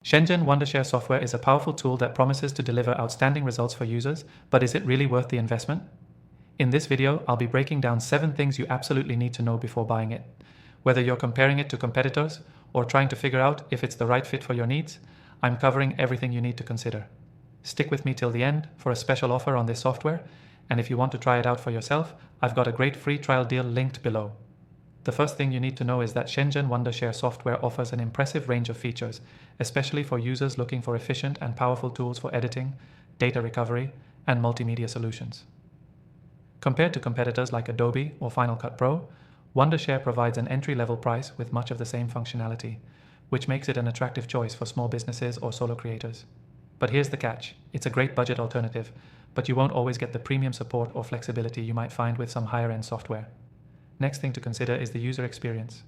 Shenzhen Wondershare software is a powerful tool that promises to deliver outstanding results for users, but is it really worth the investment? In this video, I'll be breaking down 7 things you absolutely need to know before buying it. Whether you're comparing it to competitors or trying to figure out if it's the right fit for your needs, I'm covering everything you need to consider. Stick with me till the end for a special offer on this software, and if you want to try it out for yourself, I've got a great free trial deal linked below. The first thing you need to know is that Shenzhen Wondershare software offers an impressive range of features, especially for users looking for efficient and powerful tools for editing, data recovery, and multimedia solutions. Compared to competitors like Adobe or Final Cut Pro, Wondershare provides an entry-level price with much of the same functionality, which makes it an attractive choice for small businesses or solo creators. But here's the catch: it's a great budget alternative, but you won't always get the premium support or flexibility you might find with some higher-end software. Next thing to consider is the user experience.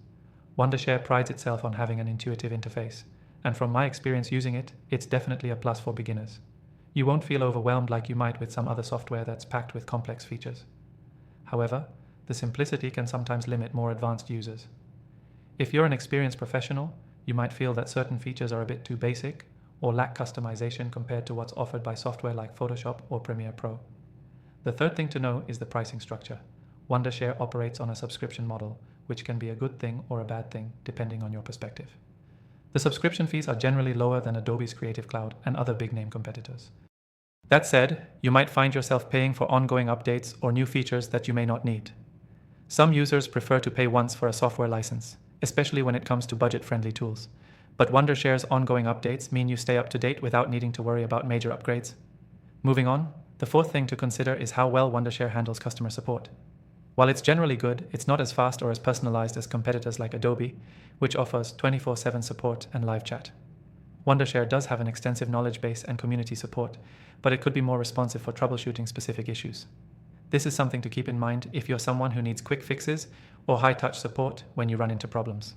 Wondershare prides itself on having an intuitive interface, and from my experience using it, it's definitely a plus for beginners. You won't feel overwhelmed like you might with some other software that's packed with complex features. However, the simplicity can sometimes limit more advanced users. If you're an experienced professional, you might feel that certain features are a bit too basic or lack customization compared to what's offered by software like Photoshop or Premiere Pro. The third thing to know is the pricing structure. Wondershare operates on a subscription model, which can be a good thing or a bad thing, depending on your perspective. The subscription fees are generally lower than Adobe's Creative Cloud and other big-name competitors. That said, you might find yourself paying for ongoing updates or new features that you may not need. Some users prefer to pay once for a software license, especially when it comes to budget-friendly tools. But Wondershare's ongoing updates mean you stay up to date without needing to worry about major upgrades. Moving on, the fourth thing to consider is how well Wondershare handles customer support. While it's generally good, it's not as fast or as personalized as competitors like Adobe, which offers 24/7 support and live chat. Wondershare does have an extensive knowledge base and community support, but it could be more responsive for troubleshooting specific issues. This is something to keep in mind if you're someone who needs quick fixes or high-touch support when you run into problems.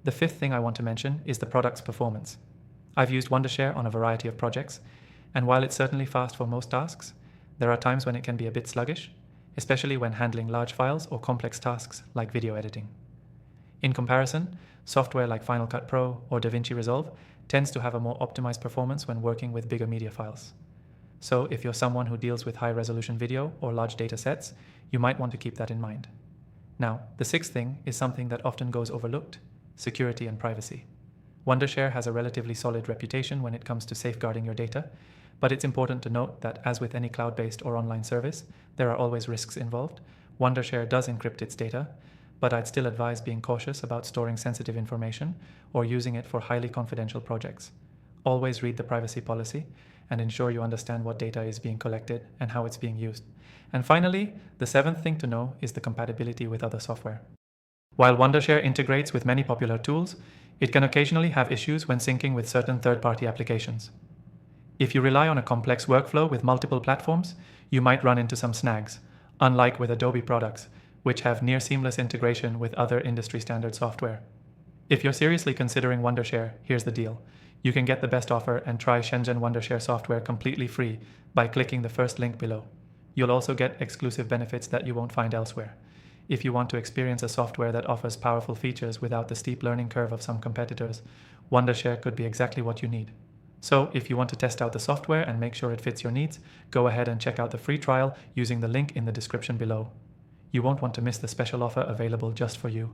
The fifth thing I want to mention is the product's performance. I've used Wondershare on a variety of projects, and while it's certainly fast for most tasks, there are times when it can be a bit sluggish, especially when handling large files or complex tasks like video editing. In comparison, software like Final Cut Pro or DaVinci Resolve tends to have a more optimized performance when working with bigger media files. So if you're someone who deals with high-resolution video or large data sets, you might want to keep that in mind. Now, the sixth thing is something that often goes overlooked: security and privacy. Wondershare has a relatively solid reputation when it comes to safeguarding your data, but it's important to note that, as with any cloud-based or online service, there are always risks involved. Wondershare does encrypt its data, but I'd still advise being cautious about storing sensitive information or using it for highly confidential projects. Always read the privacy policy and ensure you understand what data is being collected and how it's being used. And finally, the seventh thing to know is the compatibility with other software. While Wondershare integrates with many popular tools, it can occasionally have issues when syncing with certain third-party applications. If you rely on a complex workflow with multiple platforms, you might run into some snags, unlike with Adobe products, which have near seamless integration with other industry-standard software. If you're seriously considering Wondershare, here's the deal. You can get the best offer and try Shenzhen Wondershare software completely free by clicking the first link below. You'll also get exclusive benefits that you won't find elsewhere. If you want to experience a software that offers powerful features without the steep learning curve of some competitors, Wondershare could be exactly what you need. So if you want to test out the software and make sure it fits your needs, go ahead and check out the free trial using the link in the description below. You won't want to miss the special offer available just for you.